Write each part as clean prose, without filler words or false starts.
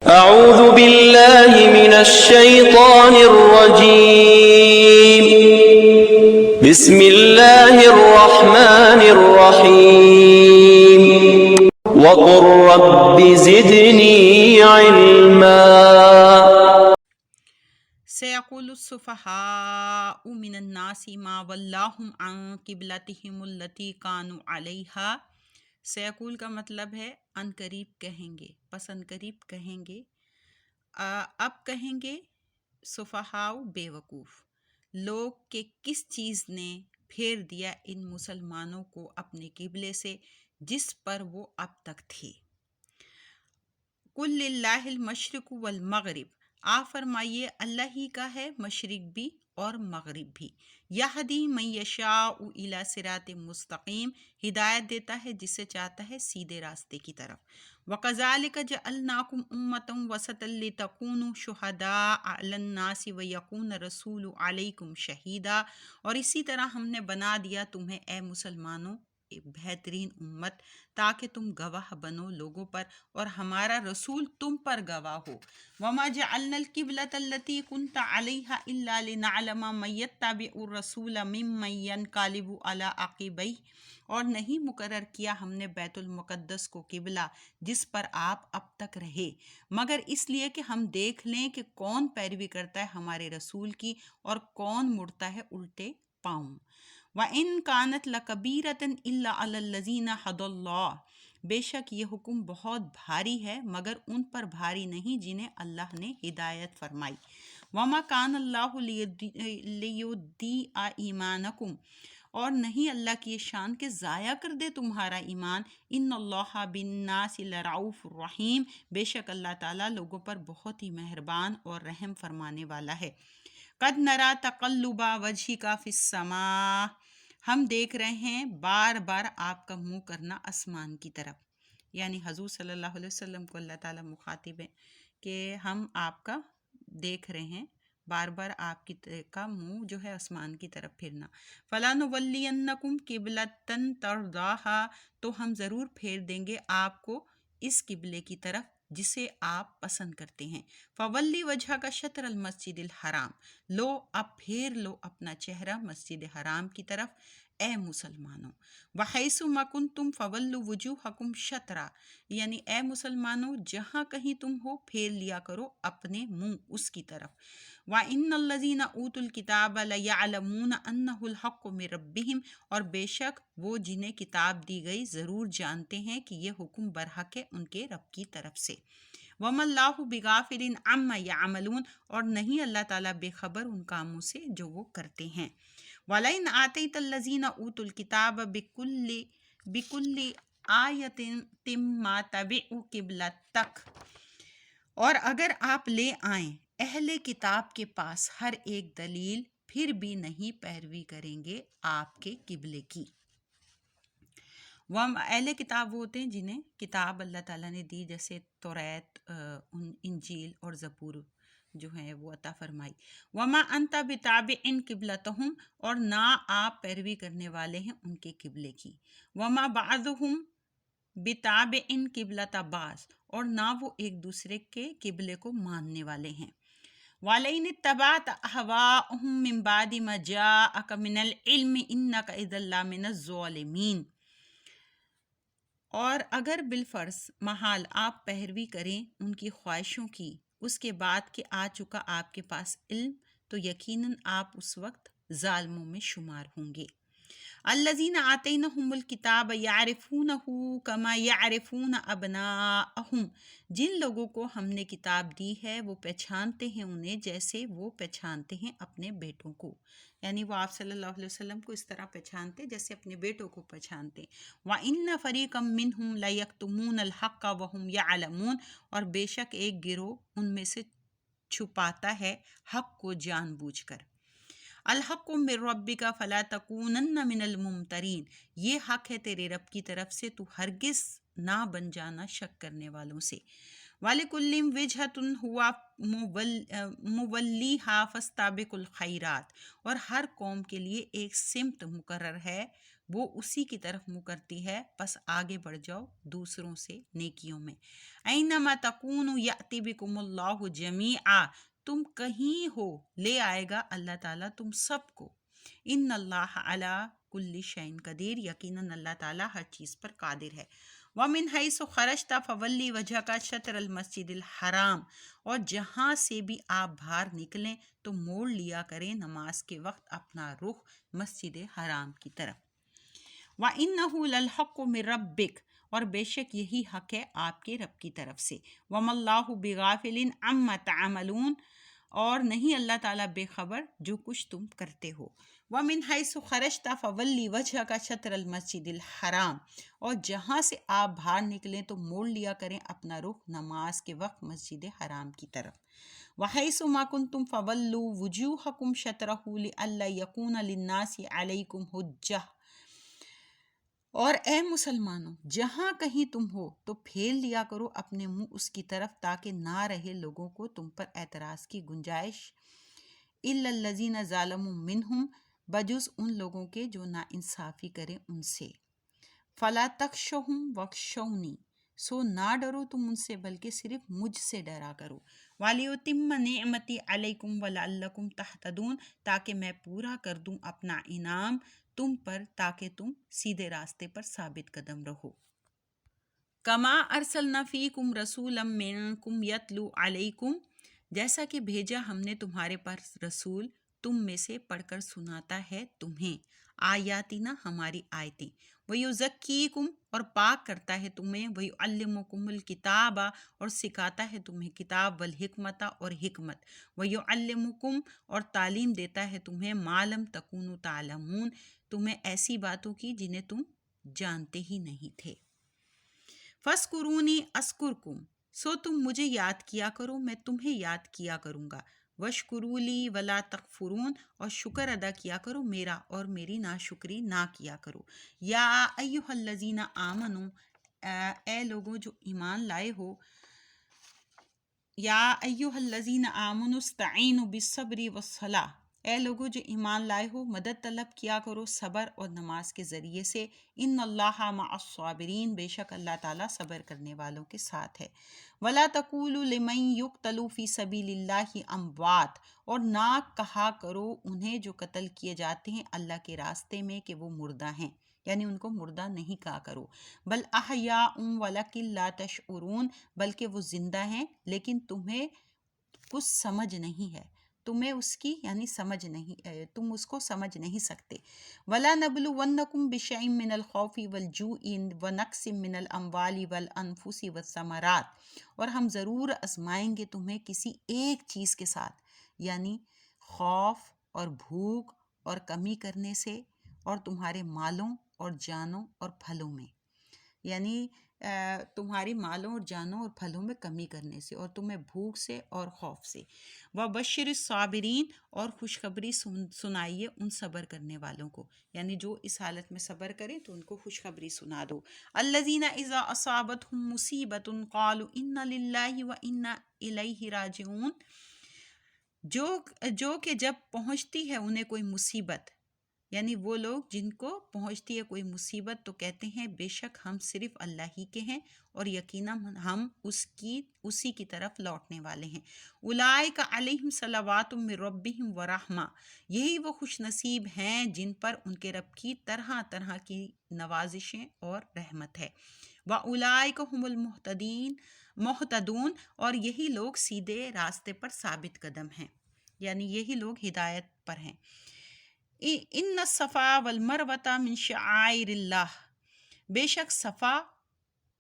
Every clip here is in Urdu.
أعوذ بالله من الشيطان الرجيم بسم الله الرحمن الرحيم وقل رب زدني علما سيقول السفهاء من الناس ما ولاهم عن قبلتهم التي كانوا عليها۔ سيقول کا مطلب ہے ان قریب کہیں گے، پس ان قریب کہیں گے، اب کہیں گے سفہاء بے وقوف لوگ کہ کس چیز نے پھیر دیا ان مسلمانوں کو اپنے قبلے سے جس پر وہ اب تک تھے۔ قل للہ المشرق والمغرب، آپ فرمائیے اللہ ہی کا ہے مشرق بھی اور مغرب بھی۔ یہدی من یشاء الی صراط مستقیم، ہدایت دیتا ہے جسے چاہتا ہے سیدھے راستے کی طرف۔ وَكَذَلِكَ جَعَلْنَاكُمْ أُمَّةً وَسَطًا لِتَكُونُوا شُهَدَاءَ عَلَى النَّاسِ وَيَكُونَ الرَّسُولُ عَلَيْكُمْ شَهِيدًا، اور اسی طرح ہم نے بنا دیا تمہیں اے مسلمانوں ایک بہترین امت تاکہ تم گواہ بنو لوگوں پر اور ہمارا رسول تم پر گواہ ہو۔ وَمَا جَعَلْنَا الْقِبْلَةَ الَّتِي كُنْتَ عَلَيْهَا إِلَّا لِنَعْلَمَ مَن يَتَّبِعُ الرَّسُولَ مِمَّن يَنقَلِبُ عَلَىٰ عَقِبَيْهِ، اور نہیں مقرر کیا ہم نے بیت المقدس کو قبلہ جس پر آپ اب تک رہے، مگر اس لیے کہ ہم دیکھ لیں کہ کون پیروی کرتا ہے ہمارے رسول کی اور کون مڑتا ہے الٹے پاؤں۔ وَإِن كَانَتْ لَكَبِيرَةً إِلَّا عَلَى الَّذِينَ هَدَى اللَّهُ، بے شک یہ حکم بہت بھاری ہے مگر ان پر بھاری نہیں جنہیں اللہ نے ہدایت فرمائی۔ وَمَا كَانَ اللَّهُ لِيُضِيعَ إِيمَانَكُمْ، اور نہیں اللہ کی یہ شان کہ ضائع کر دے تمہارا ایمان۔ ان اللہ بالناس لرؤوف الرحیم، بے شک اللہ تعالیٰ لوگوں پر بہت ہی مہربان اور رحم فرمانے والا ہے۔ قد نرا تقلب وجهک فی السماء، ہم دیکھ رہے ہیں بار بار آپ کا منہ کرنا آسمان کی طرف، یعنی حضور صلی اللہ علیہ وسلم کو اللہ تعالیٰ مخاطب ہے کہ ہم آپ کا دیکھ رہے ہیں بار بار آپ کا منہ جو ہے آسمان کی طرف پھرنا۔ فَلَنُوَلِّيَنَّكُمْ قِبْلَةً تَرْضَاهَا، تو ہم ضرور پھیر دیں گے آپ کو اس قبلے کی طرف جسے آپ پسند کرتے ہیں۔ فَوَلِّ وَجْهَكَ شَطْرَ الْمَسْجِدِ الْحَرَامِ، لو اب پھیر لو اپنا چہرہ مسجد حرام کی طرف اے مسلمانوں۔ وَحَيْثُ مَا كُنْتُمْ فَوَلُّوا وُجُوهَكُمْ شَطْرَهُ، یعنی اے مسلمانوں جہاں کہیں تم ہو پھیر لیا کرو اپنے منہ اس کی طرف۔ وَإِنَّ الَّذِينَ أُوتُوا الْكِتَابَ لَيَعْلَمُونَ أَنَّهُ الْحَقُّ مِن رَّبِّهِمْ، اور بے شک وہ جنہیں کتاب دی گئی ضرور جانتے ہیں کہ یہ حکم برحق ہے ان کے رب کی طرف سے۔ وَمَا اللَّهُ بِغَافِلٍ عَمَّا يَعْمَلُونَ، اور نہیں اللہ تعالیٰ بے خبر ان کاموں سے جو وہ کرتے ہیں۔ وَلَئِنْ آتَيْتَ الَّذِينَ أُوتُوا الْكِتَابَ بِكُلِّ آیَةٍ مَا تَبِعُوا قِبْلَتَكَ، اور اگر آپ لے آئیں اہل کتاب کے پاس ہر ایک دلیل پھر بھی نہیں پیروی کریں گے آپ کے قبلے کی۔ وہ اہل کتاب وہ ہوتے ہیں جنہیں کتاب اللہ تعالیٰ نے دی، جیسے توریت، انجیل اور زبور جو ہیں وہ عطا فرمائی۔ وما انت بتابع قبلتہم، اور نہ آپ پیروی کرنے والے ہیں ان کے قبلے کی۔ وما بعضهم بتابع قبلۃ بعض، اور نہ وہ ایک دوسرے کے قبلے کو ماننے والے ہیں۔ وَلَئِنِ اتَّبَعْتَ أَهْوَاءَهُم مِّن بَعْدِ مَا جَاءَكَ مِنَ الْعِلْمِ إِنَّكَ إِذًا لَّمِنَ الظَّالِمِينَ، اور اگر بالفرض محال آپ پیروی کریں ان کی خواہشوں کی اس کے بعد کہ آ چکا آپ کے پاس علم، تو یقیناً آپ اس وقت ظالموں میں شمار ہوں گے۔ الذین آتینہم الکتاب یعرفونہ کما یعرفون ابناءہم، جن لوگوں کو ہم نے کتاب دی ہے وہ پہچانتے ہیں انہیں جیسے وہ پہچانتے ہیں اپنے بیٹوں کو، یعنی وہ آپ صلی اللہ علیہ وسلم کو اس طرح پہچانتے جیسے اپنے بیٹوں کو پہچانتے۔ وَإِنَّ فَرِيقًا مِّنْهُمْ لَيَكْتُمُونَ الْحَقَّ وَهُمْ يَعْلَمُونَ، اور بے شک ایک گروہ ان میں سے چھپاتا ہے حق کو جان بوجھ کر۔ الحق من ربک فلا تکونن من الممترین، یہ حق ہے تیرے رب کی طرف سے تو ہرگز نہ بن جانا شک کرنے والوں سے۔ وَلِكُلٍّ وِجْهَةٌ هُوَ مُوَلِّيهَا فَاسْتَبِقُوا الْخَيْرَاتِ، اور ہر قوم کے لیے ایک سمت مقرر ہے وہ اسی کی طرف منہ کرتی ہے، پس آگے بڑھ جاؤ دوسروں سے نیکیوں میں۔ اینما تکونوا یأتی بکم اللہ جمیعا، تم کہیں ہو لے آئے گا اللہ تعالیٰ تم سب کو۔ ان اللہ علی کل شیء قدیر، یقیناً اللہ تعالیٰ ہر چیز پر قادر ہے۔ وَمِنْ حَيْثُ خَرَجْتَ فَوَلِّ وَجْهَكَ شَطْرَ الْمَسْجِدِ الْحَرَامِ، اور جہاں سے بھی آپ باہر نکلیں تو موڑ لیا کریں نماز کے وقت اپنا رخ مسجد حرام کی طرف۔ وَإِنَّهُ لَلْحَقُّ مِن رَبِّكَ، اور بے شک یہی حق ہے آپ کے رب کی طرف سے۔ وَمَا اللَّهُ بِغَافِلٍ عَمَّا تَعْمَلُونَ، اور نہیں اللہ تعالیٰ بے خبر جو کچھ تم کرتے ہو۔ وَمِنْ حَيْثُ خَرَجْتَ فَوَلِّ وَجْهَكَ شَطْرَ الْمَسْجِدِ الْحَرَامِ، اور جہاں سے آپ باہر نکلیں تو موڑ لیا کریں اپنا رخ نماز کے وقت مسجد حرام کی طرف۔ وَحَيْثُ مَا كُنْتُمْ فَوَلُّوا وُجُوهَكُمْ شَطْرَهُ لِئَلَّا يَكُونَ لِلنَّاسِ عَلَيْكُمْ حُجَّةٌ، اور اے مسلمانوں جہاں کہیں تم ہو تو پھیر لیا کرو اپنے منہ اس کی طرف تاکہ نہ رہے لوگوں کو تم پر اعتراض کی گنجائش۔ اِلَّا الَّذِينَ ظَلَمُوا مِنْهُمْ، بجز ان لوگوں کے جو ناانصافی کریں ان سے۔ فَلَا تَخْشَوْهُمْ وَاخْشَوْنِی، سو نہ ڈرو تم ان سے بلکہ صرف مجھ سے ڈرا کرو۔ وَلِأُتِمَّ نِعْمَتِی عَلَیکُمْ وَلَعَلَّکُمْ تَہْتَدُونَ، تاکہ میں پورا کر دوں اپنا انعام تم پر تاکہ تم سیدھے راستے پر ثابت قدم رہو۔ کما ارسلنا فیکم رسولا منکم یتلو علیکم، جیسا کہ بھیجا ہم نے تمہارے پاس رسول تم میں سے پڑھ کر سناتا ہے تمہیں آیاتنا ہماری آیتیں، ویزکیکم، اور پاک کرتا ہے تمہیں، ویعلمکم الکتاب، اور سکھاتا ہے تمہیں کتاب، والحکمت، اور حکمت، ویعلمکم، اور تعلیم دیتا ہے تمہیں، ما لم تکونوا تعلمون، تمہیں ایسی باتوں کی جنہیں تم جانتے ہی نہیں تھے۔ فَاذْکُرُونِی اذْکُرْکُم، سو تم مجھے یاد کیا کرو میں تمہیں یاد کیا کروں گا۔ وَاشْکُرُوا لِی وَلَا تَکْفُرُونَ، اور شکر ادا کیا کرو میرا اور میری ناشکری نہ کیا کرو۔ یا ایھا الذین آمنوا، اے لوگوں جو ایمان لائے ہو، یا ایھا الذین آمنوا استعینوا بالصبر والصلاۃ، اے لوگوں جو ایمان لائے ہو مدد طلب کیا کرو صبر اور نماز کے ذریعے سے۔ ان اللہ مع الصابرین، بے شک اللہ تعالیٰ صبر کرنے والوں کے ساتھ ہے۔ ولا تقولوا لمن یقتل فی سبیل اللہ اموات، اور نہ کہا کرو انہیں جو قتل کیے جاتے ہیں اللہ کے راستے میں کہ وہ مردہ ہیں، یعنی ان کو مردہ نہیں کہا کرو۔ بل احیاء ولکن لا تشعرون، بلکہ وہ زندہ ہیں لیکن تمہیں کچھ سمجھ نہیں ہے، تمہیں اس کی یعنی سمجھ نہیں، تم اس کو سمجھ نہیں سکتے۔ وَلَا نَبْلُوَنَّکُمْ بِشَیْءٍ مِّنَ الْخَوْفِ وَالْجُوعِ وَنَقْصٍ مِّنَ الْأَمْوَالِ وَالْأَنفُسِ وَالثَّمَرَاتِ، اور ہم ضرور آزمائیں گے تمہیں کسی ایک چیز کے ساتھ، یعنی خوف اور بھوک اور کمی کرنے سے، اور تمہارے مالوں اور جانوں اور پھلوں میں، یعنی تمہاری مالوں اور جانوں اور پھلوں میں کمی کرنے سے، اور تمہیں بھوک سے اور خوف سے۔ وَبَشِّرِ الصَّابِرِینَ، اور خوشخبری سنائیے ان صبر کرنے والوں کو، یعنی جو اس حالت میں صبر کریں تو ان کو خوشخبری سنا دو۔ الَّذِینَ اِذَا أَصَابَتْهُم مُّصِیبَةٌ قَالُوا إِنَّا لِلَّهِ وَإِنَّا إِلَیْهِ رَاجِعُونَ، جو کہ جب پہنچتی ہے انہیں کوئی مصیبت، یعنی وہ لوگ جن کو پہنچتی ہے کوئی مصیبت تو کہتے ہیں بے شک ہم صرف اللہ ہی کے ہیں اور یقیناً ہم اسی کی طرف لوٹنے والے ہیں۔ اولئک علیہم صلوات من ربہم ورحمہ، یہی وہ خوش نصیب ہیں جن پر ان کے رب کی طرح طرح کی نوازشیں اور رحمت ہے۔ واولئک هم المہتدون، اور یہی لوگ سیدھے راستے پر ثابت قدم ہیں، یعنی یہی لوگ ہدایت پر ہیں۔ ان الصفا والمروہ من شعائر اللہ، بے شک صفا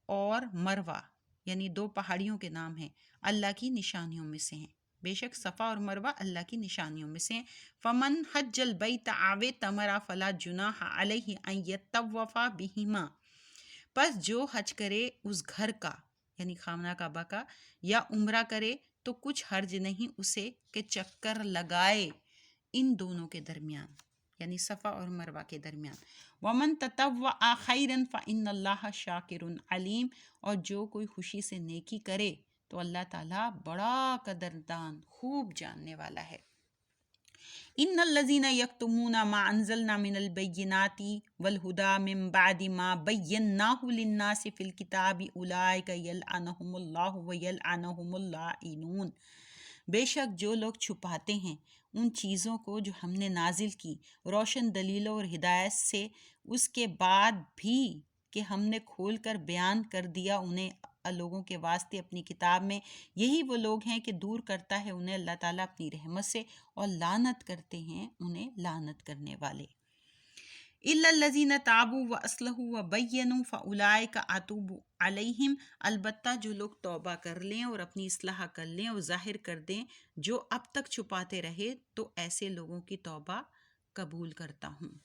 اور مروہ یعنی دو پہاڑیوں کے نام ہیں، اللہ کی نشانیوں میں سے ہیں۔ بے شک صفا اور مروہ اللہ کی نشانیوں میں سے ہیں۔ فمن حج البیت او اعتمر فلا جناح علیہ ان یطوف بہما، پس جو حج کرے اس گھر کا یعنی خانہ کعبہ کا یا عمرہ کرے تو کچھ حرج نہیں اسے کہ چکر لگائے ان دونوں کے درمیان، یعنی صفا اور مروہ کے درمیان۔ وَمَن تَطَوَّعَ خَیْرًا فَإِنَّ اللَّهَ شَاکِرٌ علیم، اور جو کوئی خوشی سے نیکی کرے تو اللہ تعالیٰ بڑا قدردان خوب جاننے والا ہے۔ ان الذین یکتمون ما انزلنا من البینات والہدی من بعد ما بیناہ للناس فی الکتاب اولئک یلعنہم اللہ ویلعنہم اللاعنون۔ بے شک جو لوگ چھپاتے ہیں ان چیزوں کو جو ہم نے نازل کی روشن دلیلوں اور ہدایت سے، اس کے بعد بھی کہ ہم نے کھول کر بیان کر دیا انہیں لوگوں کے واسطے اپنی کتاب میں، یہی وہ لوگ ہیں کہ دور کرتا ہے انہیں اللہ تعالیٰ اپنی رحمت سے، اور لعنت کرتے ہیں انہیں لعنت کرنے والے۔ اِلَّا الَّذِينَ تَابُوا وَأَصْلَحُوا وَبَيَّنُوا فَأُولَئِكَ أَتُوبُ عَلَيْهِمْ، البتہ جو لوگ توبہ کر لیں اور اپنی اصلاح کر لیں اور ظاہر کر دیں جو اب تک چھپاتے رہے، تو ایسے لوگوں کی توبہ قبول کرتا ہوں۔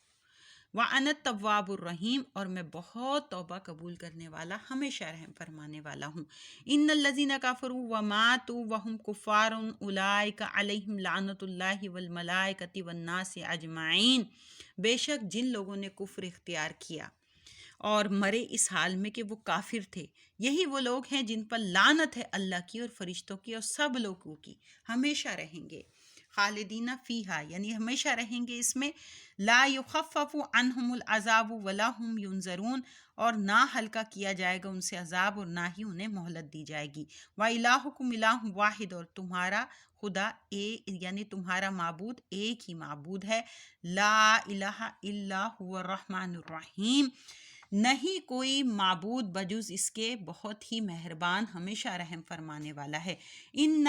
وَأَنَا التَّوَّابُ الرَّحِيمُ، اور میں بہت توبہ قبول کرنے والا، ہمیشہ رحم فرمانے والا ہوں۔ ان الذین کفروا وماتوا وهم کفار اولئک علیہم لعنۃ اللہ والملائکۃ والناس اجمعین۔ بے شک جن لوگوں نے کفر اختیار کیا اور مرے اس حال میں کہ وہ کافر تھے، یہی وہ لوگ ہیں جن پر لعنت ہے اللہ کی اور فرشتوں کی اور سب لوگوں کی، ہمیشہ رہیں گے۔ خالدین فیہا یعنی ہمیشہ رہیں گے اس میں، لا یخفف عنہم العذاب ولا هم ینظرون، اور نہ ہلکا کیا جائے گا ان سے عذاب اور نہ ہی انہیں مہلت دی جائے گی۔ وَإِلَٰهُكُمْ إِلَٰهٌ وَاحِدٌ، اور تمہارا خدا یعنی تمہارا معبود ایک ہی معبود ہے، لا الہ الا هو الرحمن الرحیم، نہیں کوئی معبود بجز اس کے بہت ہی مہربان ہمیشہ رحم فرمانے والا ہے۔ ان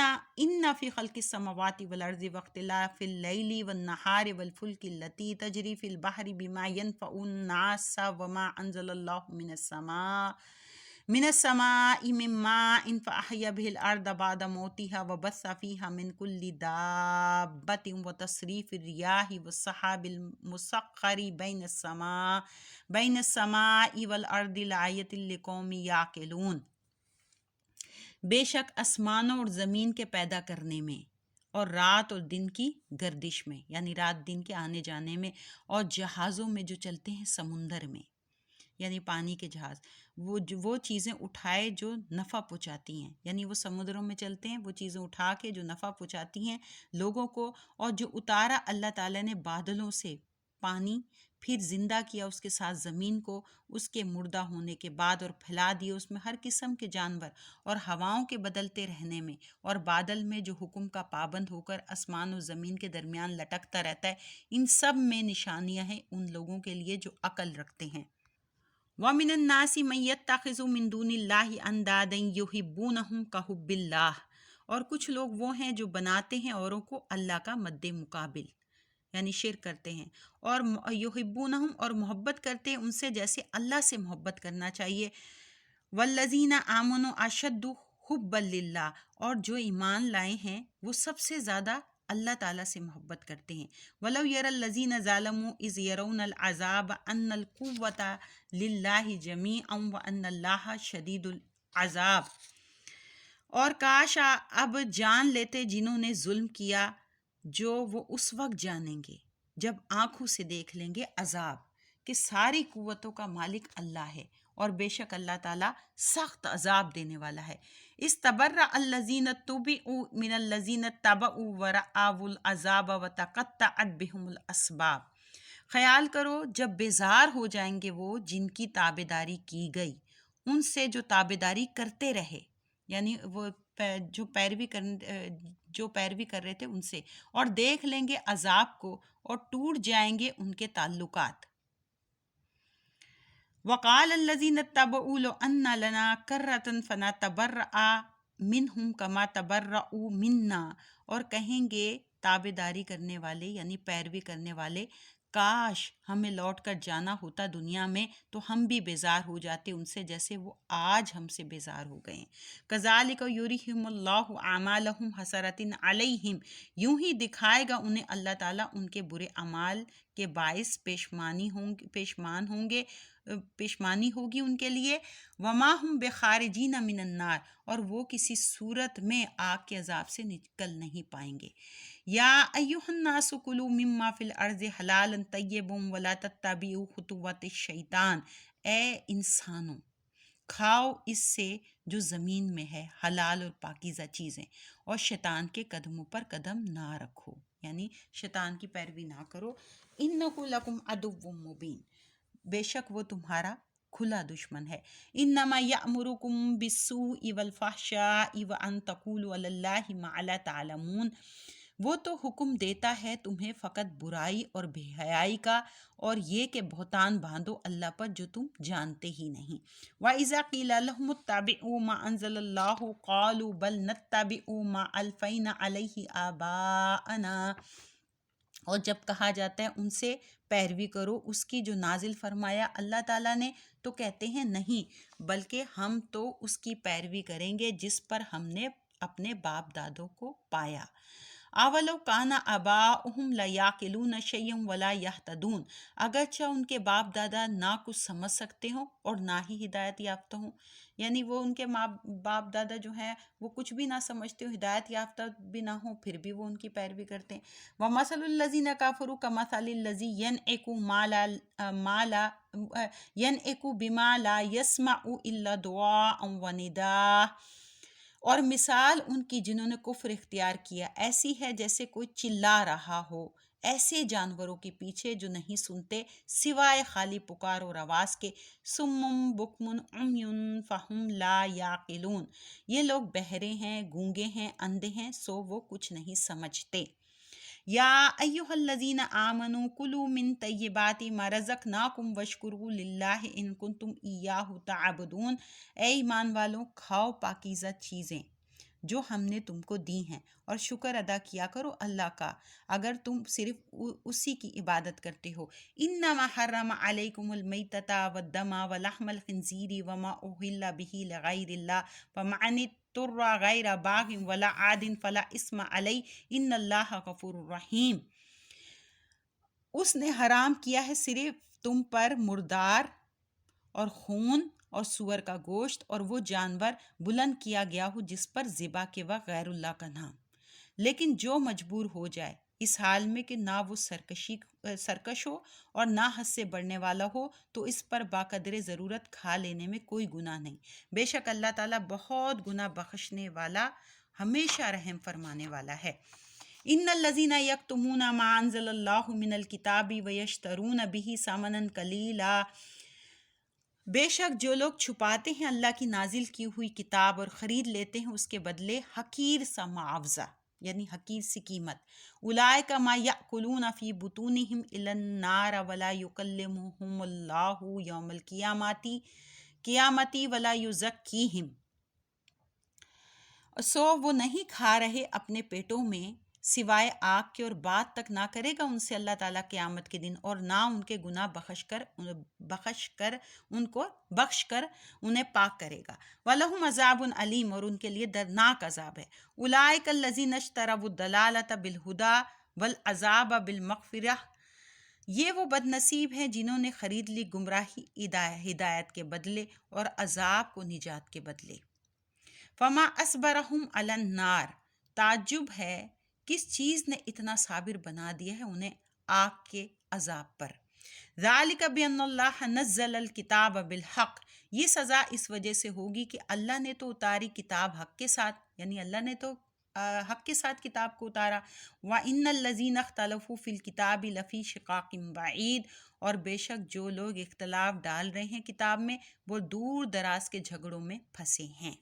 فی خلق السماوات والارض واختلاف اللیل والنہار والفلک التی تجری فی البحر بما ینفع الناس وما انزل اللہ من السماء من ماء فأحیا به الارض بعد موتها وبث فیہا من کل دابۃ وتصریف الریاح والسحاب المسخر بین السماء والارض لآیۃ لقوم یعقلون۔ بے شک آسمانوں اور زمین کے پیدا کرنے میں اور رات اور دن کی گردش میں، یعنی رات دن کے آنے جانے میں، اور جہازوں میں جو چلتے ہیں سمندر میں، یعنی پانی کے جہاز، وہ چیزیں اٹھائے جو نفع پہنچاتی ہیں، یعنی وہ سمندروں میں چلتے ہیں، وہ چیزیں اٹھا کے جو نفع پہنچاتی ہیں لوگوں کو، اور جو اتارا اللہ تعالیٰ نے بادلوں سے پانی، پھر زندہ کیا اس کے ساتھ زمین کو اس کے مردہ ہونے کے بعد، اور پھیلا دیے اس میں ہر قسم کے جانور، اور ہواؤں کے بدلتے رہنے میں، اور بادل میں جو حکم کا پابند ہو کر آسمان و زمین کے درمیان لٹکتا رہتا ہے، ان سب میں نشانیاں ہیں ان لوگوں کے لیے جو عقل رکھتے ہیں۔ وَمِنَ النَّاسِ مَن يَتَّخِذُ مِن دُونِ اللَّهِ أَندَادًا يُحِبُّونَهُمْ كَحُبِّ اللَّهِ، اور کچھ لوگ وہ ہیں جو بناتے ہیں اوروں کو اللہ کا مد مقابل، یعنی شرک کرتے ہیں، اور یحبونہم، اور محبت کرتے ہیں ان سے جیسے اللہ سے محبت کرنا چاہیے۔ والذین آمنوا اشد حبا للہ، اور جو ایمان لائے ہیں وہ سب سے زیادہ اللہ تعالیٰ سے محبت کرتے ہیں۔ وَلَوْ يَرَى الَّذِينَ ظَلَمُوا إِذْ يَرَوْنَ الْعَذَابَ أَنَّ الْقُوَّةَ لِلَّهِ جَمِيعًا وَأَنَّ اللَّهَ شَدِيدُ الْعَذَابِ، اور کاش اب جان لیتے جنہوں نے ظلم کیا، جو وہ اس وقت جانیں گے جب آنکھوں سے دیکھ لیں گے عذاب، کہ ساری قوتوں کا مالک اللہ ہے، اور بے شک اللہ تعالیٰ سخت عذاب دینے والا ہے۔ استبرأ الذین تبعوا من الذین اتبعوا ورأوا العذاب وتقطعت بهم الاسباب، خیال کرو جب بیزار ہو جائیں گے وہ جن کی تابع داری کی گئی ان سے جو تابع داری کرتے رہے، یعنی وہ جو پیروی کر رہے تھے ان سے، اور دیکھ لیں گے عذاب کو اور ٹوٹ جائیں گے ان کے تعلقات۔ وقال الذین اتبعوا لو ان لنا کرۃ فنتبرأ منہم کما تبرؤوا منا، اور کہیں گے تابع داری کرنے والے یعنی پیروی کرنے والے، کاش ہمیں لوٹ کر جانا ہوتا دنیا میں تو ہم بھی بیزار ہو جاتے ان سے جیسے وہ آج ہم سے بیزار ہو گئے ہیں۔ کذالک یریہم اللہ اعمالہم حسرات علیہم، یوں ہی دکھائے گا انہیں اللہ تعالیٰ ان کے برے اعمال کے باعث پیشمانی ہوگی ان کے لیے۔ وما ہم بخارجین من النار، اور وہ کسی صورت میں آگ کے عذاب سے نکل نہیں پائیں گے۔ یا ایھا الناس کلوا مما فی الارض حلالا طیبا ولا تتبعوا خطوات الشیطان، اے انسانوں کھاؤ اس سے جو زمین میں ہے حلال اور پاکیزہ چیزیں، اور شیطان کے قدموں پر قدم نہ رکھو، یعنی شیطان کی پیروی نہ کرو۔ اِنَّهُ لَكُمْ عَدُوٌّ مُّبِينٌ، بے شک وہ تمہارا کھلا دشمن ہے۔ انما یأمرکم بالسوء والفحشاء وان تقولوا علی اللہ ما لا تعلمون، وہ تو حکم دیتا ہے تمہیں فقط برائی اور بے حیائی کا، اور یہ کہ بہتان باندھو اللہ پر جو تم جانتے ہی نہیں۔ وَإِذَا قِيلَ لَهُمُ اتَّبِعُوا مَا أَنزَلَ اللَّهُ قَالُوا بَلْ نَتَّبِعُ مَا أَلْفَيْنَا عَلَيْهِ آبَاءَنَا، اور جب کہا جاتا ہے ان سے پیروی کرو اس کی جو نازل فرمایا اللہ تعالیٰ نے، تو کہتے ہیں نہیں، بلکہ ہم تو اس کی پیروی کریں گے جس پر ہم نے اپنے باپ دادوں کو پایا۔ اولو کان آباؤہم لا یعقلون شیئا ولا یہتدون، اگرچہ ان کے باپ دادا نہ کچھ سمجھ سکتے ہوں اور نہ ہی ہدایت یافتہ ہوں، یعنی وہ ان کے باپ دادا جو ہیں وہ کچھ بھی نہ سمجھتے ہوں، ہدایت یافتہ بھی نہ ہوں، پھر بھی وہ ان کی پیروی کرتے ہیں۔ وَمَثَلُ الَّذِينَ كَفَرُوا كَمَثَلِ الَّذِي يَنْعِقُ بِمَا لَا يَسْمَعُ إِلَّا دُعَاءً وَنِدَاءً، اور مثال ان کی جنہوں نے کفر اختیار کیا ایسی ہے جیسے کوئی چلا رہا ہو ایسے جانوروں کے پیچھے جو نہیں سنتے سوائے خالی پکار اور آواز کے۔ سم بکم عمی فہم لا یعقلون، یہ لوگ بہرے ہیں، گونگے ہیں، اندھے ہیں، سو وہ کچھ نہیں سمجھتے۔ یا ایہا الذین آمنوا کلوا من طیبات ما رزقناکم واشکروا للہ ان کنتم ایاہ تعبدون، اے ایمان والوں کھاؤ پاکیزہ چیزیں جو ہم نے تم کو دی ہیں، اور شکر ادا کیا کرو اللہ کا اگر تم صرف اسی کی عبادت کرتے ہو۔ انما حرم علیکم المیتۃ والدم ولحم الخنزیر وما اہل بہ لغیر اللہ فمن اضطر غیر باغ ولا عاد فلا اثم علیہ ان اللہ غفور رحیم۔ اس نے حرام کیا ہے صرف تم پر مردار اور خون اور سور کا گوشت اور وہ جانور بلند کیا گیا ہو جس پر ذبح کے وقت غیر اللہ کا نام، لیکن جو مجبور ہو جائے اس حال میں کہ نہ وہ سرکش ہو اور نہ حد سے بڑھنے والا ہو، تو اس پر باقدر ضرورت کھا لینے میں کوئی گناہ نہیں، بے شک اللہ تعالیٰ بہت گناہ بخشنے والا ہمیشہ رحم فرمانے والا ہے۔ ان الذین یکتمون ما انزل اللہ من الکتاب ویشترون بہ ثمنا قلیلا، بے شک جو لوگ چھپاتے ہیں اللہ کی نازل کی ہوئی کتاب اور خرید لیتے ہیں اس کے بدلے حقیر سا معاوضہ، یعنی حقیر سی قیمت، اولئک ما یأکلون فی بطونہم الا النار ولا یکلمہم اللہ یوم القیامۃ ولا یزکیہم، سو وہ نہیں کھا رہے اپنے پیٹوں میں سوائے آگ کے، اور بات تک نہ کرے گا ان سے اللہ تعالیٰ قیامت کے دن، اور نہ ان کے گناہ بخش کر انہیں پاک کرے گا۔ وَلَهُمْ عَذَابٌ عَلِيمٌ، اور ان کے لیے دردناک عذاب ہے۔ أُولَئِكَ الَّذِينَ اشْتَرَوُا الضَّلَالَةَ بِالْهُدَى وَالْعَذَابَ بِالْمَغْفِرَةِ، یہ وہ بد نصیب ہیں جنہوں نے خرید لی گمراہی ہدایت کے بدلے اور عذاب کو نجات کے بدلے۔ فما اصبرہم علی النار، تعجب ہے کس چیز نے اتنا صابر بنا دیا ہے انہیں آگ کے عذاب پر۔ ذالک بان اللہ نزل الکتاب بالحق، یہ سزا اس وجہ سے ہوگی کہ اللہ نے تو اتاری کتاب حق کے ساتھ، یعنی اللہ نے تو حق کے ساتھ کتاب کو اتارا۔ وَإِنَّ الَّذِينَ اخْتَلَفُوا فِي الْكِتَابِ لَفِي شِقَاقٍ بَعِيدٍ، اور بے شک جو لوگ اختلاف ڈال رہے ہیں کتاب میں وہ دور دراز کے جھگڑوں میں پھنسے ہیں۔